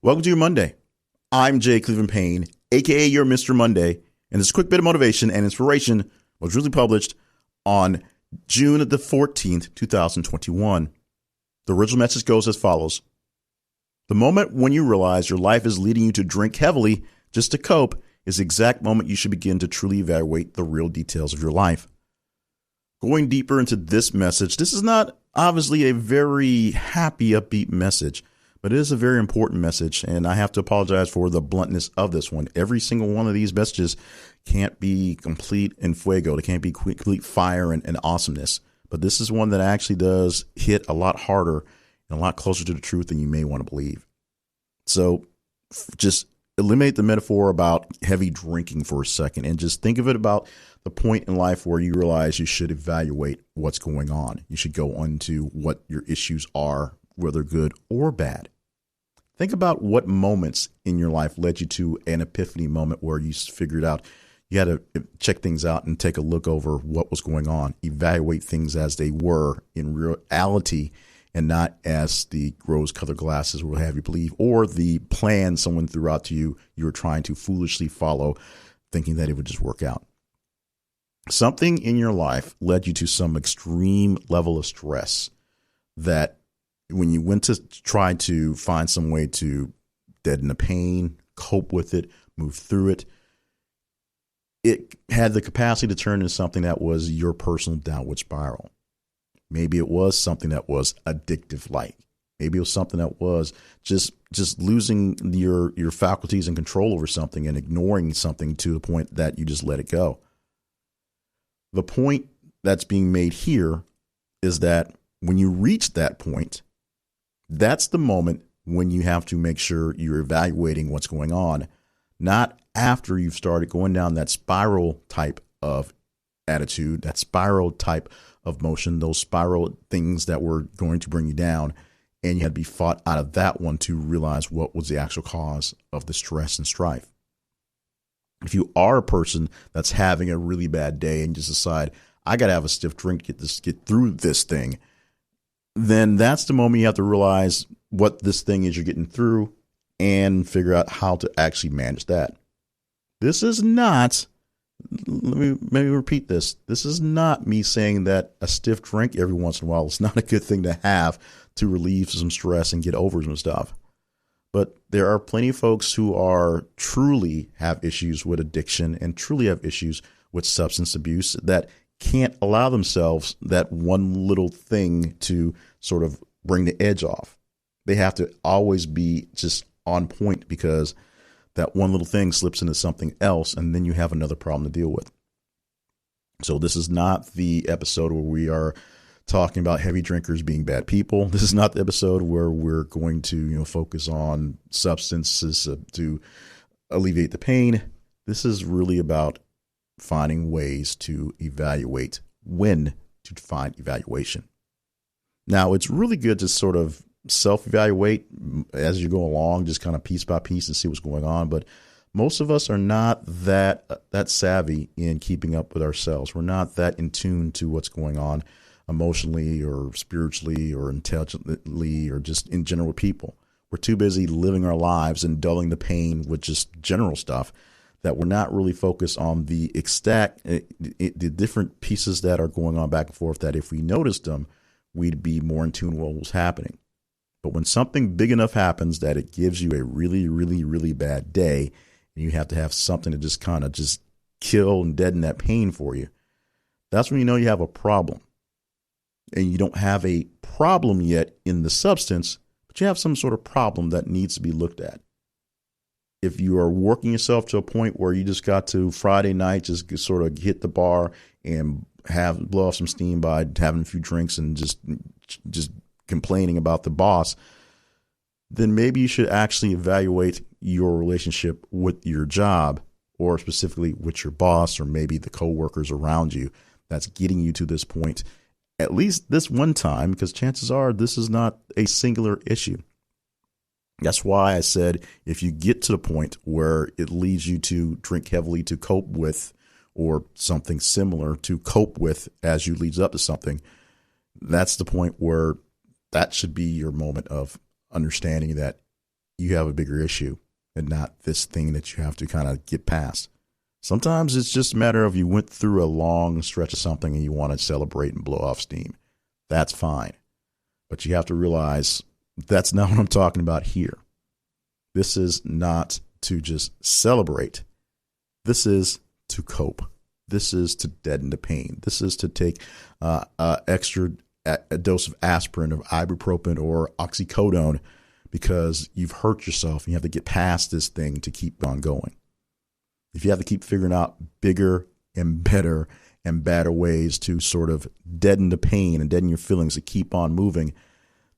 Welcome to your Monday. I'm Jay Cleveland Payne, aka your Mr. Monday, and this quick bit of motivation and inspiration was really published on June the 14th, 2021. The original message goes as follows. The moment when you realize your life is leading you to drink heavily just to cope is the exact moment you should begin to truly evaluate the real details of your life. Going deeper into this message, this is not obviously a very happy, upbeat message, but it is a very important message, and I have to apologize for the bluntness of this one. Every single one of these messages can't be complete and fuego. They can't be complete fire and awesomeness. But this is one that actually does hit a lot harder and a lot closer to the truth than you may want to believe. So just eliminate the metaphor about heavy drinking for a second and just think of it about the point in life where you realize you should evaluate what's going on. You should go on to what your issues are, whether good or bad. Think about what moments in your life led you to an epiphany moment where you figured out you had to check things out and take a look over what was going on, evaluate things as they were in reality and not as the rose-colored glasses will have you believe, or the plan someone threw out to you were trying to foolishly follow, thinking that it would just work out. Something in your life led you to some extreme level of stress that when you went to try to find some way to deaden the pain, cope with it, move through it, it had the capacity to turn into something that was your personal downward spiral. Maybe it was something that was addictive like. Maybe it was something that was just losing your faculties and control over something and ignoring something to the point that you just let it go. The point that's being made here is that when you reach that point, that's the moment when you have to make sure you're evaluating what's going on, not after you've started going down that spiral type of attitude, that spiral type of motion, those spiral things that were going to bring you down. And you had to be fought out of that one to realize what was the actual cause of the stress and strife. If you are a person that's having a really bad day and just decide, I got to have a stiff drink to get through this thing, then that's the moment you have to realize what this thing is you're getting through and figure out how to actually manage that. This is not, let me maybe repeat this. This is not me saying that a stiff drink every once in a while is not a good thing to have to relieve some stress and get over some stuff. But there are plenty of folks who are truly have issues with addiction and truly have issues with substance abuse that can't allow themselves that one little thing to sort of bring the edge off. They have to always be just on point because that one little thing slips into something else and then you have another problem to deal with. So this is not the episode where we are talking about heavy drinkers being bad people. This is not the episode where we're going to, focus on substances to alleviate the pain. This is really about finding ways to evaluate when to find evaluation. Now, it's really good to sort of self-evaluate as you go along, just kind of piece by piece and see what's going on. But most of us are not that savvy in keeping up with ourselves. We're not that in tune to what's going on emotionally or spiritually or intelligently or just in general with people. We're too busy living our lives and dulling the pain with just general stuff that we're not really focused on the different pieces that are going on back and forth, that if we noticed them, we'd be more in tune with what was happening. But when something big enough happens that it gives you a really, really, really bad day, and you have to have something to just kind of just kill and deaden that pain for you, that's when you know you have a problem. And you don't have a problem yet in the substance, but you have some sort of problem that needs to be looked at. If you are working yourself to a point where you just got to Friday night, just sort of hit the bar and blow off some steam by having a few drinks and just complaining about the boss, then maybe you should actually evaluate your relationship with your job, or specifically with your boss, or maybe the coworkers around you that's getting you to this point, at least this one time, because chances are this is not a singular issue. That's why I said if you get to the point where it leads you to drink heavily to cope with, or something similar to cope with as you leads up to something, that's the point where that should be your moment of understanding that you have a bigger issue and not this thing that you have to kind of get past. Sometimes it's just a matter of you went through a long stretch of something and you want to celebrate and blow off steam. That's fine. But you have to realize that's not what I'm talking about here. This is not to just celebrate. This is to cope. This is to deaden the pain. This is to take extra a dose of aspirin or ibuprofen or oxycodone because you've hurt yourself and you have to get past this thing to keep on going. If you have to keep figuring out bigger and better and badder ways to sort of deaden the pain and deaden your feelings to keep on moving,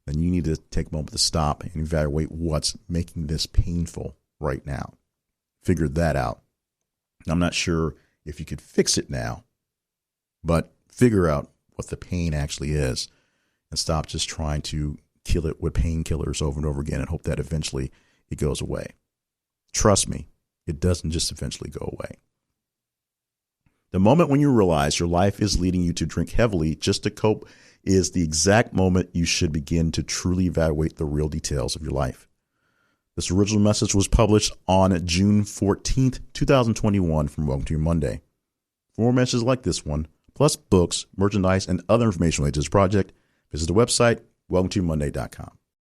then you need to take a moment to stop and evaluate what's making this painful right now. Figure that out. I'm not sure if you could fix it now, but figure out what the pain actually is and stop just trying to kill it with painkillers over and over again and hope that eventually it goes away. Trust me, it doesn't just eventually go away. The moment when you realize your life is leading you to drink heavily just to cope is the exact moment you should begin to truly evaluate the real details of your life. This original message was published on June 14th, 2021 from Welcome to Your Monday. For more messages like this one, plus books, merchandise, and other information related to this project, visit the website, welcometoyourmonday.com.